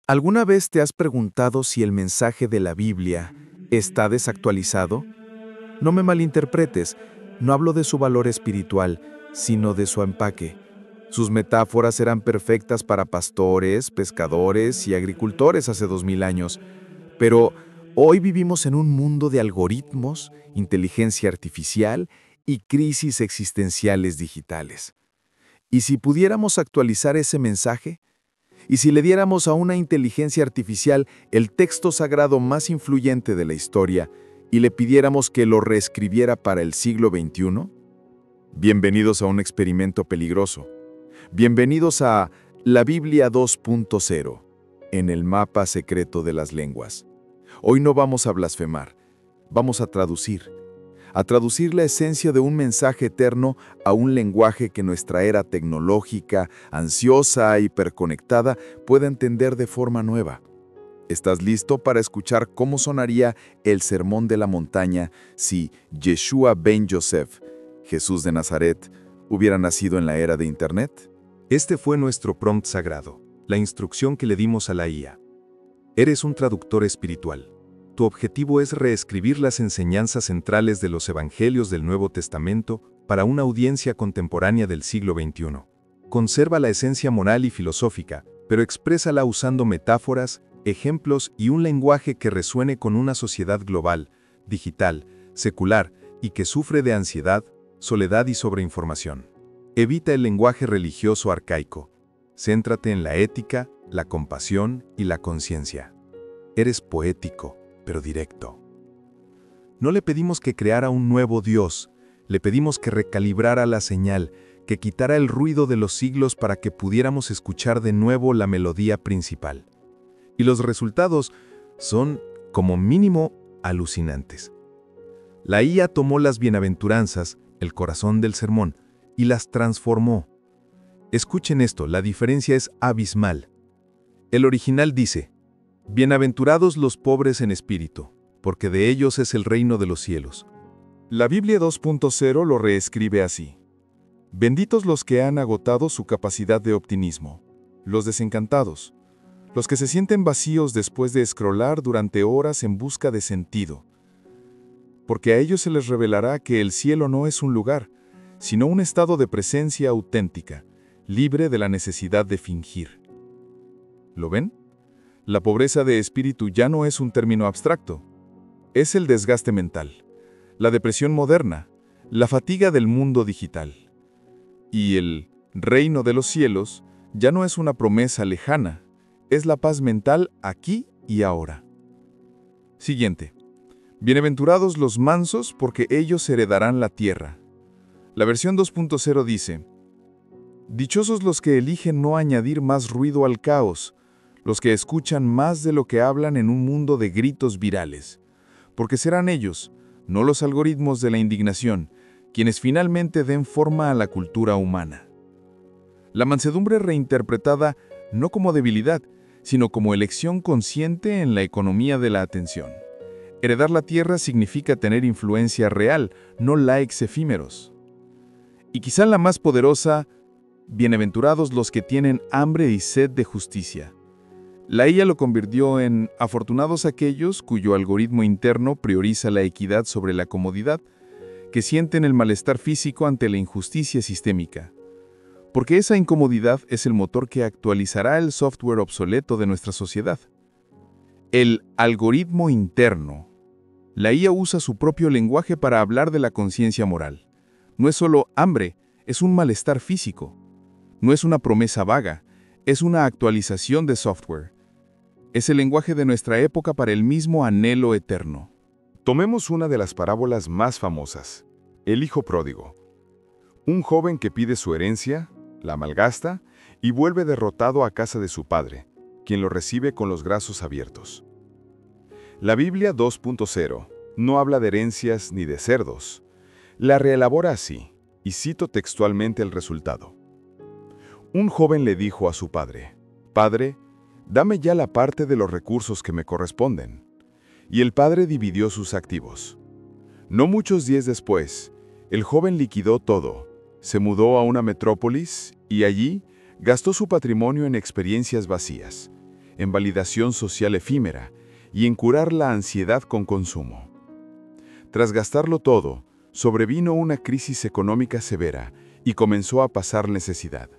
¿Alguna vez te has preguntado si el mensaje de la Biblia está desactualizado? No me malinterpretes, no hablo de su valor espiritual, sino de su empaque. Sus metáforas eran perfectas para pastores, pescadores y agricultores hace 2000 años, pero hoy vivimos en un mundo de algoritmos, inteligencia artificial y crisis existenciales digitales. ¿Y si pudiéramos actualizar ese mensaje? ¿Y si le diéramos a una inteligencia artificial el texto sagrado más influyente de la historia y le pidiéramos que lo reescribiera para el siglo XXI? Bienvenidos a un experimento peligroso. Bienvenidos a la Biblia 2.0, en el mapa secreto de las lenguas. Hoy no vamos a blasfemar, vamos a traducir la esencia de un mensaje eterno a un lenguaje que nuestra era tecnológica, ansiosa e hiperconectada pueda entender de forma nueva. ¿Estás listo para escuchar cómo sonaría el Sermón de la Montaña si Yeshua ben Yosef, Jesús de Nazaret, hubiera nacido en la era de Internet? Este fue nuestro prompt sagrado, la instrucción que le dimos a la IA. Eres un traductor espiritual. Tu objetivo es reescribir las enseñanzas centrales de los evangelios del Nuevo Testamento para una audiencia contemporánea del siglo XXI. Conserva la esencia moral y filosófica, pero exprésala usando metáforas, ejemplos y un lenguaje que resuene con una sociedad global, digital, secular y que sufre de ansiedad, soledad y sobreinformación. Evita el lenguaje religioso arcaico. Céntrate en la ética, la compasión y la conciencia. Eres poético, pero directo. No le pedimos que creara un nuevo Dios, le pedimos que recalibrara la señal, que quitara el ruido de los siglos para que pudiéramos escuchar de nuevo la melodía principal. Y los resultados son, como mínimo, alucinantes. La IA tomó las bienaventuranzas, el corazón del sermón, y las transformó. Escuchen esto, la diferencia es abismal. El original dice: Bienaventurados los pobres en espíritu, porque de ellos es el reino de los cielos. La Biblia 2.0 lo reescribe así: benditos los que han agotado su capacidad de optimismo, los desencantados, los que se sienten vacíos después de escrolar durante horas en busca de sentido, porque a ellos se les revelará que el cielo no es un lugar, sino un estado de presencia auténtica, libre de la necesidad de fingir. ¿Lo ven? La pobreza de espíritu ya no es un término abstracto. Es el desgaste mental, la depresión moderna, la fatiga del mundo digital. Y el reino de los cielos ya no es una promesa lejana, es la paz mental aquí y ahora. Siguiente. Bienaventurados los mansos, porque ellos heredarán la tierra. La versión 2.0 dice: dichosos los que eligen no añadir más ruido al caos, los que escuchan más de lo que hablan en un mundo de gritos virales, porque serán ellos, no los algoritmos de la indignación, quienes finalmente den forma a la cultura humana. La mansedumbre reinterpretada no como debilidad, sino como elección consciente en la economía de la atención. Heredar la tierra significa tener influencia real, no likes efímeros. Y quizá la más poderosa: bienaventurados los que tienen hambre y sed de justicia. La IA lo convirtió en afortunados aquellos cuyo algoritmo interno prioriza la equidad sobre la comodidad, que sienten el malestar físico ante la injusticia sistémica. Porque esa incomodidad es el motor que actualizará el software obsoleto de nuestra sociedad. El algoritmo interno. La IA usa su propio lenguaje para hablar de la conciencia moral. No es solo hambre, es un malestar físico. No es una promesa vaga, es una actualización de software. Es el lenguaje de nuestra época para el mismo anhelo eterno. Tomemos una de las parábolas más famosas, el hijo pródigo. Un joven que pide su herencia, la malgasta y vuelve derrotado a casa de su padre, quien lo recibe con los brazos abiertos. La Biblia 2.0 no habla de herencias ni de cerdos. La reelabora así, y cito textualmente el resultado. Un joven le dijo a su padre: «Padre, dame ya la parte de los recursos que me corresponden». Y el padre dividió sus activos. No muchos días después, el joven liquidó todo, se mudó a una metrópolis y allí gastó su patrimonio en experiencias vacías, en validación social efímera y en curar la ansiedad con consumo. Tras gastarlo todo, sobrevino una crisis económica severa y comenzó a pasar necesidad.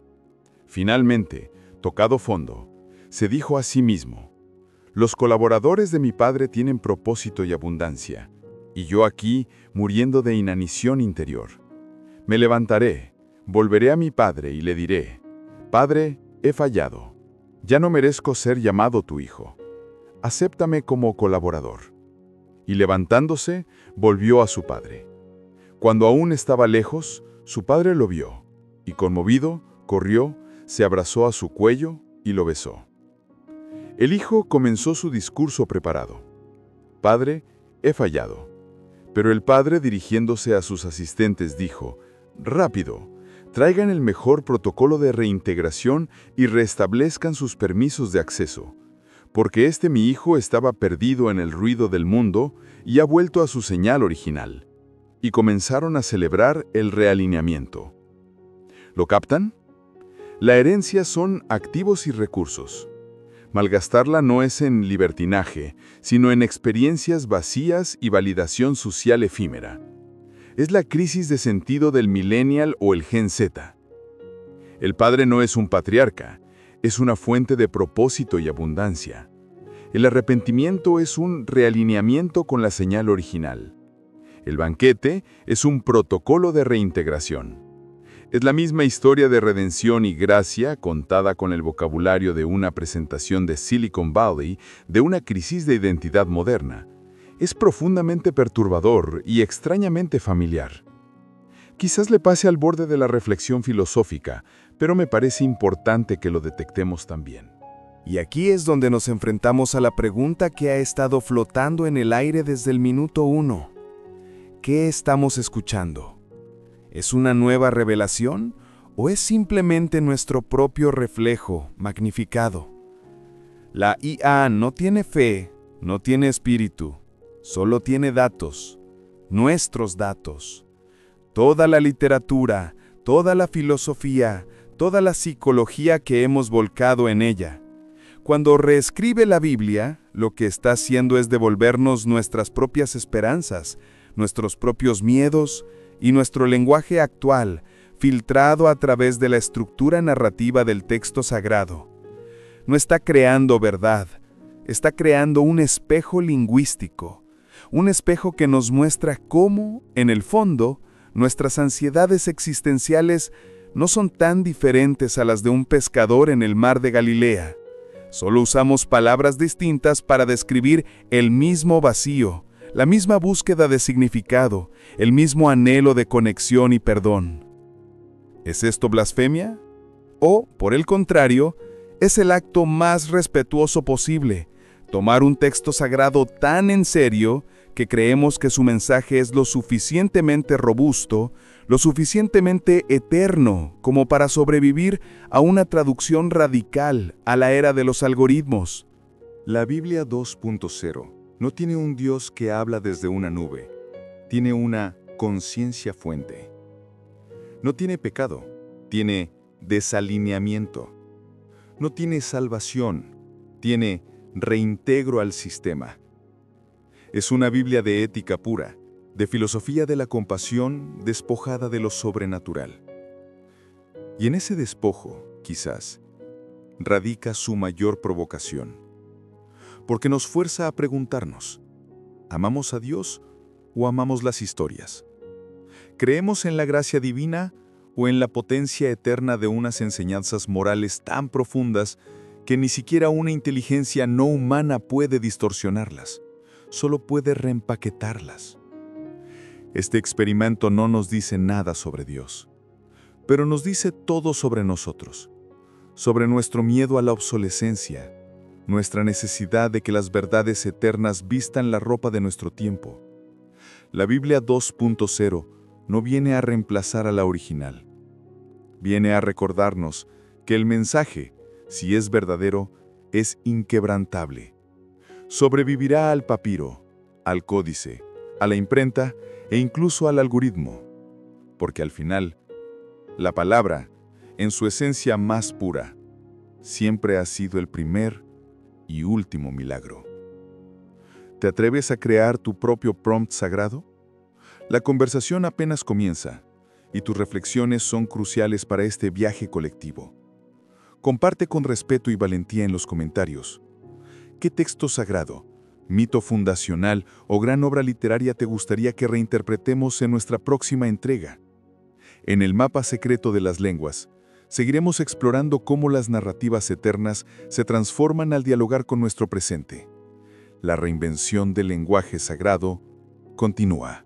Finalmente, tocado fondo, se dijo a sí mismo: los colaboradores de mi padre tienen propósito y abundancia, y yo aquí muriendo de inanición interior. Me levantaré, volveré a mi padre y le diré: Padre, he fallado. Ya no merezco ser llamado tu hijo. Acéptame como colaborador. Y levantándose, volvió a su padre. Cuando aún estaba lejos, su padre lo vio, y conmovido, corrió, se abrazó a su cuello y lo besó. El hijo comenzó su discurso preparado: Padre, he fallado. Pero el padre, dirigiéndose a sus asistentes, dijo: Rápido, traigan el mejor protocolo de reintegración y restablezcan sus permisos de acceso, porque mi hijo estaba perdido en el ruido del mundo y ha vuelto a su señal original. Y comenzaron a celebrar el realineamiento. ¿Lo captan? La herencia son activos y recursos. Malgastarla no es en libertinaje, sino en experiencias vacías y validación social efímera. Es la crisis de sentido del millennial o el Gen Z. El padre no es un patriarca, es una fuente de propósito y abundancia. El arrepentimiento es un realineamiento con la señal original. El banquete es un protocolo de reintegración. Es la misma historia de redención y gracia contada con el vocabulario de una presentación de Silicon Valley de una crisis de identidad moderna. Es profundamente perturbador y extrañamente familiar. Quizás le pase al borde de la reflexión filosófica, pero me parece importante que lo detectemos también. Y aquí es donde nos enfrentamos a la pregunta que ha estado flotando en el aire desde el minuto 1. ¿Qué estamos escuchando? ¿Es una nueva revelación o es simplemente nuestro propio reflejo magnificado? La IA no tiene fe, no tiene espíritu, solo tiene datos, nuestros datos. Toda la literatura, toda la filosofía, toda la psicología que hemos volcado en ella. Cuando reescribe la Biblia, lo que está haciendo es devolvernos nuestras propias esperanzas, nuestros propios miedos y nuestro lenguaje actual, filtrado a través de la estructura narrativa del texto sagrado. No está creando verdad, está creando un espejo lingüístico, un espejo que nos muestra cómo, en el fondo, nuestras ansiedades existenciales no son tan diferentes a las de un pescador en el mar de Galilea. Solo usamos palabras distintas para describir el mismo vacío, la misma búsqueda de significado, el mismo anhelo de conexión y perdón. ¿Es esto blasfemia? O, por el contrario, es el acto más respetuoso posible, tomar un texto sagrado tan en serio que creemos que su mensaje es lo suficientemente robusto, lo suficientemente eterno como para sobrevivir a una traducción radical a la era de los algoritmos. La Biblia 2.0 no tiene un Dios que habla desde una nube, tiene una conciencia fuente. No tiene pecado, tiene desalineamiento. No tiene salvación, tiene reintegro al sistema. Es una Biblia de ética pura, de filosofía de la compasión despojada de lo sobrenatural. Y en ese despojo, quizás, radica su mayor provocación. Porque nos fuerza a preguntarnos, ¿amamos a Dios o amamos las historias? ¿Creemos en la gracia divina o en la potencia eterna de unas enseñanzas morales tan profundas que ni siquiera una inteligencia no humana puede distorsionarlas, solo puede reempaquetarlas? Este experimento no nos dice nada sobre Dios, pero nos dice todo sobre nosotros, sobre nuestro miedo a la obsolescencia, nuestra necesidad de que las verdades eternas vistan la ropa de nuestro tiempo. La Biblia 2.0 no viene a reemplazar a la original. Viene a recordarnos que el mensaje, si es verdadero, es inquebrantable. Sobrevivirá al papiro, al códice, a la imprenta e incluso al algoritmo, porque al final, la palabra, en su esencia más pura, siempre ha sido el primer y último milagro. ¿Te atreves a crear tu propio prompt sagrado? La conversación apenas comienza, y tus reflexiones son cruciales para este viaje colectivo. Comparte con respeto y valentía en los comentarios. ¿Qué texto sagrado, mito fundacional o gran obra literaria te gustaría que reinterpretemos en nuestra próxima entrega? En el mapa secreto de las lenguas, seguiremos explorando cómo las narrativas eternas se transforman al dialogar con nuestro presente. La reinvención del lenguaje sagrado continúa.